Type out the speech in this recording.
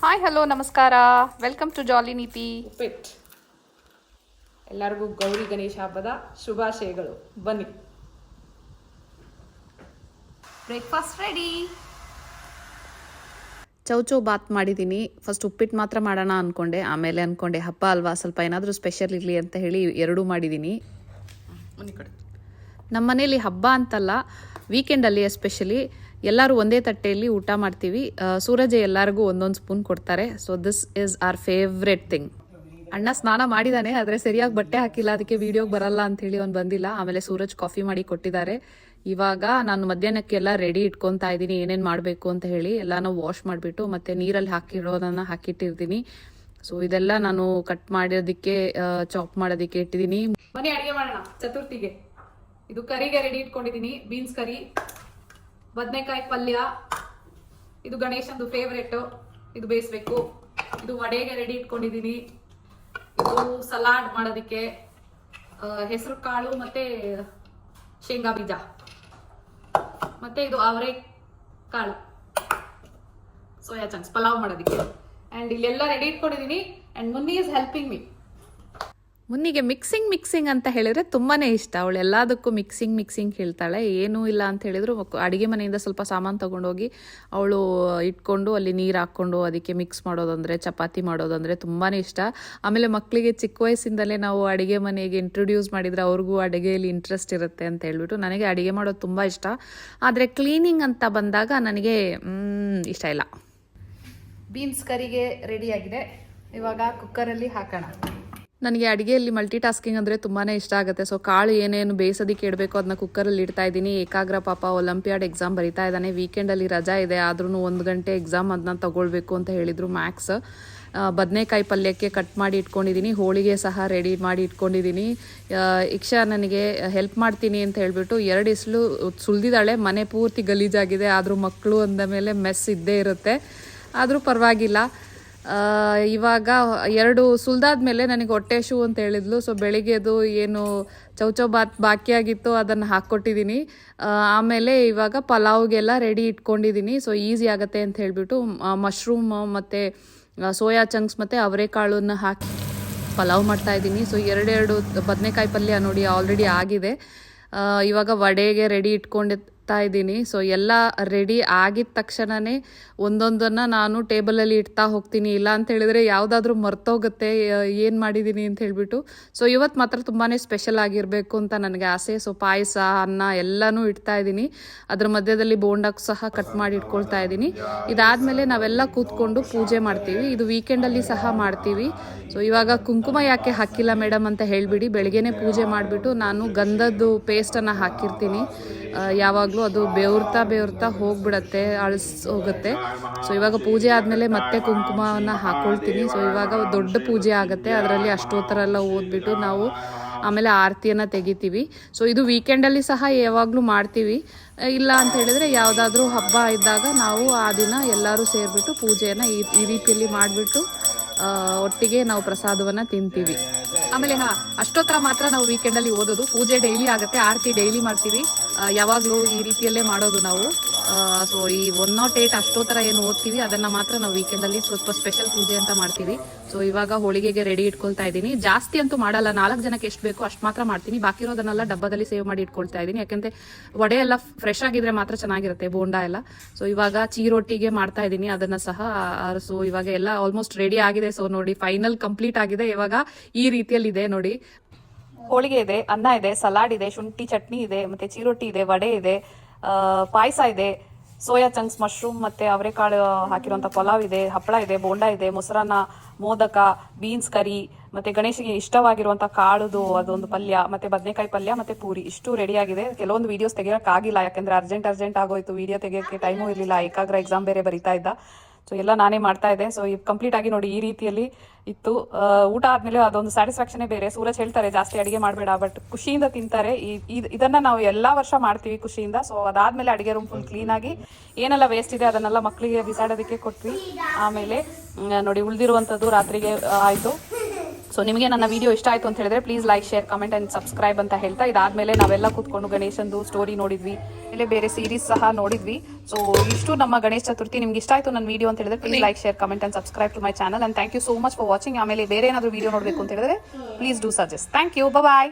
Hi hello ನಮಸ್ಕಾರ, welcome to ಜಾಲಿ ನೀತಿ. ಉಪ್ಪಿಟ್ಟು ಎಲ್ಲರಿಗೂ ಗೌರಿ ಗಣೇಶ ಹಬ್ಬದ ಶುಭಾಶಯಗಳು. ಬನ್ನಿ, ಬ್ರೇಕ್ಫಾಸ್ಟ್ ರೆಡಿ. ಚೌಚೌ ಬಾತ್ ಮಾಡಿದ್ದೀನಿ. ಫಸ್ಟ್ ಉಪ್ಪಿಟ್ಟು ಮಾತ್ರ ಮಾಡೋಣ ಅಂದ್ಕೊಂಡೆ, ಆಮೇಲೆ ಅಂದ್ಕೊಂಡೆ ಹಬ್ಬ ಅಲ್ವಾ, ಸ್ವಲ್ಪ ಏನಾದರೂ ಸ್ಪೆಷಲ್ ಇರಲಿ ಅಂತ ಹೇಳಿ ಎರಡೂ ಮಾಡಿದ್ದೀನಿ. ನಮ್ಮ ಮನೇಲಿ ಹಬ್ಬ ಅಂತಲ್ಲ, ವೀಕೆಂಡಲ್ಲಿ ಎಸ್ಪೆಷಲಿ ಎಲ್ಲರೂ ಒಂದೇ ತಟ್ಟೆಯಲ್ಲಿ ಊಟ ಮಾಡ್ತೀವಿ. ಸೂರಜ್ ಎಲ್ಲರಿಗೂ ಒಂದೊಂದು ಸ್ಪೂನ್ ಕೊಡ್ತಾರೆ. So this is our favourite thing. ಅಣ್ಣ ಸ್ನಾನ ಮಾಡಿದ್ದಾನೆ, ಆದರೆ ಸರಿಯಾಗಿ ಬಟ್ಟೆ ಹಾಕಿಲ್ಲ, ಅದಕ್ಕೆ ವಿಡಿಯೋಗೆ ಬರಲ್ಲ ಅಂಥೇಳಿ ಅವ್ನು ಬಂದಿಲ್ಲ. ಆಮೇಲೆ ಸೂರಜ್ ಕಾಫಿ ಮಾಡಿ ಕೊಟ್ಟಿದ್ದಾರೆ. ಇವಾಗ ನಾನು ಮಧ್ಯಾಹ್ನಕ್ಕೆಲ್ಲ ರೆಡಿ ಇಟ್ಕೊತಾ ಇದ್ದೀನಿ, ಏನೇನು ಮಾಡಬೇಕು ಅಂತ ಹೇಳಿ ಎಲ್ಲಾನು ವಾಶ್ ಮಾಡಿಬಿಟ್ಟು ಮತ್ತೆ ನೀರಲ್ಲಿ ಹಾಕಿರೋದನ್ನು ಹಾಕಿಟ್ಟಿರ್ತೀನಿ. ಸೊ ಇದೆಲ್ಲ ನಾನು ಕಟ್ ಮಾಡೋದಕ್ಕೆ, ಚಾಪ್ ಮಾಡೋದಕ್ಕೆ ಇಟ್ಟಿದ್ದೀನಿ. ಬನ್ನಿ ಅಡುಗೆ ಮಾಡೋಣ ಚತುರ್ಥಿಗೆ. ಇದು ಕರಿಗೆ ರೆಡಿ ಇಟ್ಕೊಂಡಿದ್ದೀನಿ, ಬೀನ್ಸ್ ಕರಿ, ಬದನೆಕಾಯಿ ಪಲ್ಯ, ಇದು ಗಣೇಶಂದು ಫೇವ್ರೇಟು, ಇದು ಬೇಯಿಸ್ಬೇಕು. ಇದು ವಡೆಗೆ ರೆಡಿ ಇಟ್ಕೊಂಡಿದ್ದೀನಿ. ಇದು ಸಲಾಡ್ ಮಾಡೋದಕ್ಕೆ ಹೆಸರು ಕಾಳು ಮತ್ತೆ ಶೇಂಗಾ ಬೀಜ, ಮತ್ತೆ ಇದು ಅವರೆ ಕಾಳು, ಸೋಯಾ ಚಂಕ್ಸ್ ಪಲಾವ್ ಮಾಡೋದಕ್ಕೆ. ಆ್ಯಂಡ್ ಇಲ್ಲೆಲ್ಲ ರೆಡಿ ಇಟ್ಕೊಂಡಿದ್ದೀನಿ. And Munni is helping me. ಮುನ್ನಿಗೆ ಮಿಕ್ಸಿಂಗ್ ಅಂತ ಹೇಳಿದ್ರೆ ತುಂಬಾ ಇಷ್ಟ. ಅವಳು ಎಲ್ಲದಕ್ಕೂ ಮಿಕ್ಸಿಂಗ್ ಹೇಳ್ತಾಳೆ. ಏನೂ ಇಲ್ಲ ಅಂತ ಹೇಳಿದ್ರು ಅಡುಗೆ ಮನೆಯಿಂದ ಸ್ವಲ್ಪ ಸಾಮಾನು ತೊಗೊಂಡೋಗಿ ಅವಳು ಇಟ್ಕೊಂಡು ಅಲ್ಲಿ ನೀರು ಹಾಕ್ಕೊಂಡು ಅದಕ್ಕೆ ಮಿಕ್ಸ್ ಮಾಡೋದಂದರೆ, ಚಪಾತಿ ಮಾಡೋದಂದರೆ ತುಂಬಾ ಇಷ್ಟ. ಆಮೇಲೆ ಮಕ್ಕಳಿಗೆ ಚಿಕ್ಕ ವಯಸ್ಸಿಂದಲೇ ನಾವು ಅಡುಗೆ ಮನೆಗೆ ಇಂಟ್ರೊಡ್ಯೂಸ್ ಮಾಡಿದರೆ ಅವ್ರಿಗೂ ಅಡುಗೆಯಲ್ಲಿ ಇಂಟ್ರೆಸ್ಟ್ ಇರುತ್ತೆ ಅಂತ ಹೇಳ್ಬಿಟ್ಟು ನನಗೆ ಅಡುಗೆ ಮಾಡೋದು ತುಂಬ ಇಷ್ಟ. ಆದರೆ ಕ್ಲೀನಿಂಗ್ ಅಂತ ಬಂದಾಗ ನನಗೆ ಇಷ್ಟ ಇಲ್ಲ. ಬೀನ್ಸ್ ಕರಿಗೆ ರೆಡಿಯಾಗಿದೆ, ಇವಾಗ ಕುಕ್ಕರಲ್ಲಿ ಹಾಕೋಣ. ನನಗೆ ಅಡುಗೆಯಲ್ಲಿ ಮಲ್ಟಿ ಟಾಸ್ಕಿಂಗ್ ಅಂದರೆ ತುಂಬಾ ಇಷ್ಟ ಆಗುತ್ತೆ. ಸೊ ಕಾಳು ಏನೇನು ಬೇಯಿಸೋದಕ್ಕೆ ಇಡಬೇಕು ಅದನ್ನ ಕುಕ್ಕರಲ್ಲಿ ಇಡ್ತಾ ಇದ್ದೀನಿ. ಏಕಾಗ್ರ ಪಾಪ ಒಲಿಂಪಿಯಾಡ್ ಎಕ್ಸಾಮ್ ಬರೀತಾ ಇದ್ದಾನೆ. ವೀಕೆಂಡಲ್ಲಿ ರಜಾ ಇದೆ, ಆದ್ರೂ 1 ಗಂಟೆ ಎಕ್ಸಾಮ್ ಅದನ್ನ ತಗೊಳ್ಬೇಕು ಅಂತ ಹೇಳಿದರು ಮ್ಯಾಕ್ಸ್. ಬದನೆಕಾಯಿ ಪಲ್ಯಕ್ಕೆ ಕಟ್ ಮಾಡಿ ಇಟ್ಕೊಂಡಿದ್ದೀನಿ. ಹೋಳಿಗೆ ಸಹ ರೆಡಿ ಮಾಡಿ ಇಟ್ಕೊಂಡಿದ್ದೀನಿ. ಇಕ್ಷಾ ನನಗೆ ಹೆಲ್ಪ್ ಮಾಡ್ತೀನಿ ಅಂತ ಹೇಳ್ಬಿಟ್ಟು 2 ಇಸ್ಲು ಸುಲಿದಿದ್ದಾಳೆ. ಮನೆ ಪೂರ್ತಿ ಗಲೀಜಾಗಿದೆ, ಆದರೂ ಮಕ್ಕಳು ಅಂದ ಮೇಲೆ ಮೆಸ್ ಇದ್ದೇ ಇರುತ್ತೆ, ಆದರೂ ಪರವಾಗಿಲ್ಲ. ಇವಾಗ 2 ಸುಲ್ದಾದ್ಮೇಲೆ ನನಗೆ ಹೊಟ್ಟೆ ಶೂ ಅಂತ ಹೇಳಿದ್ಲು. ಸೊ ಬೆಳಿಗ್ಗೆದು ಏನು ಚೌಚೌ ಬಾತ್ ಬಾಕಿಯಾಗಿತ್ತು ಅದನ್ನು ಹಾಕ್ಕೊಟ್ಟಿದ್ದೀನಿ. ಆಮೇಲೆ ಇವಾಗ ಪಲಾವ್ಗೆಲ್ಲ ರೆಡಿ ಇಟ್ಕೊಂಡಿದ್ದೀನಿ. ಸೊ ಈಸಿ ಆಗುತ್ತೆ ಅಂತ ಹೇಳಿಬಿಟ್ಟು ಮಶ್ರೂಮ್ ಮತ್ತು ಸೋಯಾ ಚಂಕ್ಸ್ ಮತ್ತು ಅವರೆಕಾಳನ್ನ ಹಾಕಿ ಪಲಾವ್ ಮಾಡ್ತಾಯಿದ್ದೀನಿ. ಸೊ 2 ಬದನೆಕಾಯಿ ಪಲ್ಯ ನೋಡಿ ಆಲ್ರೆಡಿ ಆಗಿದೆ. ಇವಾಗ ವಡೆಗೆ ರೆಡಿ ಇಟ್ಕೊಂಡಿರ್ತಾ ಇದ್ದೀನಿ. ಸೊ ಎಲ್ಲ ರೆಡಿ ಆಗಿದ ತಕ್ಷಣವೇ ಒಂದೊಂದನ್ನು ನಾನು ಟೇಬಲಲ್ಲಿ ಇಡ್ತಾ ಹೋಗ್ತೀನಿ. ಇಲ್ಲ ಅಂತ ಹೇಳಿದ್ರೆ ಯಾವುದಾದ್ರೂ ಮರ್ತೋಗುತ್ತೆ ಏನು ಮಾಡಿದ್ದೀನಿ ಅಂತ ಹೇಳಿಬಿಟ್ಟು. ಸೊ ಇವತ್ತು ಮಾತ್ರ ತುಂಬಾ ಸ್ಪೆಷಲ್ ಆಗಿರಬೇಕು ಅಂತ ನನಗೆ ಆಸೆ. ಸೊ ಪಾಯಸ, ಅನ್ನ ಎಲ್ಲನೂ ಇಡ್ತಾ ಇದ್ದೀನಿ. ಅದ್ರ ಮಧ್ಯದಲ್ಲಿ ಬೋಂಡಕ್ಕೂ ಸಹ ಕಟ್ ಮಾಡಿ ಇಟ್ಕೊಳ್ತಾ ಇದ್ದೀನಿ. ಇದಾದಮೇಲೆ ನಾವೆಲ್ಲ ಕೂತ್ಕೊಂಡು ಪೂಜೆ ಮಾಡ್ತೀವಿ. ಇದು ವೀಕೆಂಡಲ್ಲಿ ಸಹ ಮಾಡ್ತೀವಿ. ಸೊ ಇವಾಗ ಕುಂಕುಮ ಯಾಕೆ ಹಾಕಿಲ್ಲ ಮೇಡಮ್ ಅಂತ ಹೇಳಿಬಿಡಿ. ಬೆಳಗ್ಗೆನೇ ಪೂಜೆ ಮಾಡಿಬಿಟ್ಟು ನಾನು ಗಂಧದ್ದು ಪೇಸ್ಟನ್ನು ಹಾಕಿರ್ತೀನಿ. ಯಾವಾಗಲೂ ಅದು ಬೆವರ್ತಾ ಹೋಗ್ಬಿಡತ್ತೆ, ಹೋಗುತ್ತೆ. ಸೊ ಇವಾಗ ಪೂಜೆ ಆದಮೇಲೆ ಮತ್ತೆ ಕುಂಕುಮವನ್ನು ಹಾಕ್ಕೊಳ್ತೀನಿ. ಸೊ ಇವಾಗ ದೊಡ್ಡ ಪೂಜೆ ಆಗುತ್ತೆ, ಅದರಲ್ಲಿ ಅಷ್ಟೋತ್ತರ ಎಲ್ಲ ಓದ್ಬಿಟ್ಟು ನಾವು ಆಮೇಲೆ ಆರತಿಯನ್ನು ತೆಗಿತೀವಿ. ಸೊ ಇದು ವೀಕೆಂಡಲ್ಲಿ ಸಹ ಯಾವಾಗಲೂ ಮಾಡ್ತೀವಿ. ಇಲ್ಲ ಅಂತ ಹೇಳಿದ್ರೆ ಯಾವುದಾದ್ರೂ ಹಬ್ಬ ಇದ್ದಾಗ ನಾವು ಆ ದಿನ ಎಲ್ಲರೂ ಸೇರಿಬಿಟ್ಟು ಪೂಜೆಯನ್ನು ಈ ರೀತಿಯಲ್ಲಿ ಮಾಡಿಬಿಟ್ಟು ಒಟ್ಟಿಗೆ ನಾವು ಪ್ರಸಾದವನ್ನು ತಿಂತೀವಿ. ಆಮೇಲೆ ಅಷ್ಟೊತ್ತರ ಮಾತ್ರ ನಾವು ವೀಕೆಂಡಲ್ಲಿ ಓದೋದು. ಪೂಜೆ ಡೈಲಿ ಆಗುತ್ತೆ, ಆರತಿ ಡೈಲಿ ಮಾಡ್ತೀವಿ. ಯಾವಾಗಲೂ ಈ ರೀತಿಯಲ್ಲೇ ಮಾಡೋದು ನಾವು. ಸೊ ಈ 108 ಅಷ್ಟೋತ್ತರ ಏನು ಓದ್ತೀವಿ ಅದನ್ನು ಮಾತ್ರ ನಾವು ವೀಕೆಂಡಲ್ಲಿ ಸ್ವಲ್ಪ ಸ್ಪೆಷಲ್ ಪೂಜೆ ಅಂತ ಮಾಡ್ತೀವಿ. ಸೊ ಇವಾಗ ಹೋಳಿಗೆಗೆ ರೆಡಿ ಇಟ್ಕೊಳ್ತಾ ಇದ್ದೀನಿ. ಜಾಸ್ತಿ ಅಂತೂ ಮಾಡಲ್ಲ, 4 ಜನಕ್ಕೆ ಎಷ್ಟು ಬೇಕೋ ಅಷ್ಟು ಮಾತ್ರ ಮಾಡ್ತೀನಿ. ಬಾಕಿ ಇರೋದನ್ನೆಲ್ಲ ಡಬ್ಬದಲ್ಲಿ ಸೇವ್ ಮಾಡಿ ಇಟ್ಕೊಳ್ತಾ ಇದ್ದೀನಿ. ಯಾಕೆಂದರೆ ವಡೆ ಎಲ್ಲ ಫ್ರೆಶ್ ಆಗಿದ್ರೆ ಮಾತ್ರ ಚೆನ್ನಾಗಿರುತ್ತೆ, ಬೋಂಡ ಎಲ್ಲ. ಸೊ ಇವಾಗ ಚೀರೊಟ್ಟಿಗೆ ಮಾಡ್ತಾ ಇದ್ದೀನಿ, ಅದನ್ನು ಸಹ. ಸೊ ಇವಾಗ ಎಲ್ಲ ಆಲ್ಮೋಸ್ಟ್ ರೆಡಿ ಆಗಿದೆ. ಸೊ ನೋಡಿ ಫೈನಲ್ ಕಂಪ್ಲೀಟ್ ಆಗಿದೆ. ಇವಾಗ ಈ ರೀತಿಯಲ್ಲಿ ಇದೆ ನೋಡಿ. ಹೋಳಿಗೆ ಇದೆ, ಅನ್ನ ಇದೆ, ಸಲಾಡ್ ಇದೆ, ಶುಂಠಿ ಚಟ್ನಿ ಇದೆ, ಮತ್ತೆ ಚೀರೊಟ್ಟಿ ಇದೆ, ವಡೆ ಇದೆ, ಪಾಯಸ ಇದೆ, ಸೋಯಾ ಚಂಕ್ಸ್, ಮಶ್ರೂಮ್ ಮತ್ತೆ ಅವರೆಕಾಳು ಹಾಕಿರುವಂಥ ಪಲಾವ್ ಇದೆ, ಹಪ್ಪಳ ಇದೆ, ಬೋಂಡ ಇದೆ, ಮೊಸರನ್ನ, ಮೋದಕ, ಬೀನ್ಸ್ ಕರಿ, ಮತ್ತೆ ಗಣೇಶಿಗೆ ಇಷ್ಟವಾಗಿರುವಂಥ ಕಾಳುದು ಅದೊಂದು ಪಲ್ಯ, ಮತ್ತೆ ಬದನೆಕಾಯಿ ಪಲ್ಯ, ಮತ್ತೆ ಪೂರಿ. ಇಷ್ಟು ರೆಡಿ ಆಗಿದೆ. ಕೆಲವೊಂದು ವಿಡಿಯೋಸ್ ತೆಗಿಯೋಕ್ಕಾಗಿಲ್ಲ, ಯಾಕಂದ್ರೆ ಅರ್ಜೆಂಟ್ ಆಗೋಯ್ತು. ವಿಡಿಯೋ ತೆಗಿಯೋಕ್ಕೆ ಟೈಮು ಇರಲಿಲ್ಲ, ಏಕಾಗ್ರ ಎಕ್ಸಾಮ್ ಬೇರೆ ಬರೀತಾ ಇದ್ದ. ಸೊ ಎಲ್ಲ ನಾನೇ ಮಾಡ್ತಾ ಇದ್ದೆ. ಸೊ ಇದು ಕಂಪ್ಲೀಟ್ ಆಗಿ ನೋಡಿ ಈ ರೀತಿಯಲ್ಲಿ ಇತ್ತು. ಊಟ ಆದ್ಮೇಲೆ ಅದೊಂದು ಸ್ಯಾಟಿಸ್ಫ್ಯಾಕ್ಷನೇ ಬೇರೆ. ಸೂರಜ್ ಹೇಳ್ತಾರೆ ಜಾಸ್ತಿ ಅಡುಗೆ ಮಾಡಬೇಡ, ಬಟ್ ಖುಷಿಯಿಂದ ತಿಂತಾರೆ. ಇದನ್ನ ನಾವು ಎಲ್ಲ ವರ್ಷ ಮಾಡ್ತೀವಿ ಖುಷಿಯಿಂದ. ಸೊ ಅದಾದ್ಮೇಲೆ ಅಡುಗೆ ರೂಮ್ ಫುಲ್ ಕ್ಲೀನ್ ಆಗಿ ಏನೆಲ್ಲ ವೇಸ್ಟ್ ಇದೆ ಅದನ್ನೆಲ್ಲ ಮಕ್ಕಳಿಗೆ ಬಿಸಾಡೋದಕ್ಕೆ ಕೊಟ್ವಿ. ಆಮೇಲೆ ನೋಡಿ ಉಳಿದಿರುವಂಥದ್ದು ರಾತ್ರಿಗೆ ಆಯಿತು. ಸೊ ನಿಮಗೆ ನನ್ನ ವಿಡಿಯೋ ಇಷ್ಟ ಆಯಿತು ಅಂತ ಹೇಳಿದ್ರೆ please like share comment and subscribe ಅಂತ ಹೇಳ್ತಾ, ಇದಾದಮೇಲೆ ನಾವೆಲ್ಲ ಕೂತ್ಕೊಂಡು ಗಣೇಶಂದು ಸ್ಟೋರಿ ನೋಡಿದ್ವಿ, ಆಮೇಲೆ ಬೇರೆ ಸೀರೀಸ್ ಸಹ ನೋಡಿದ್ವಿ. ಸೊ ಇಷ್ಟು ನಮ್ಮ ಗಣೇಶ ಚತುರ್ಥಿ. ನಿಮ್ಗೆ ಇಷ್ಟ ಆಯಿತು ನನ್ನ ವಿಡಿಯೋ ಅಂತ ಹೇಳಿದ್ರೆ please like share comment and subscribe to my channel and thank you so much for watching. ಆಮೇಲೆ ಬೇರೆ ಏನಾದರೂ ವಿಡಿಯೋ ನೋಡಬೇಕು ಅಂತ ಹೇಳಿದ್ರೆ please do suggest. Thank you, bye.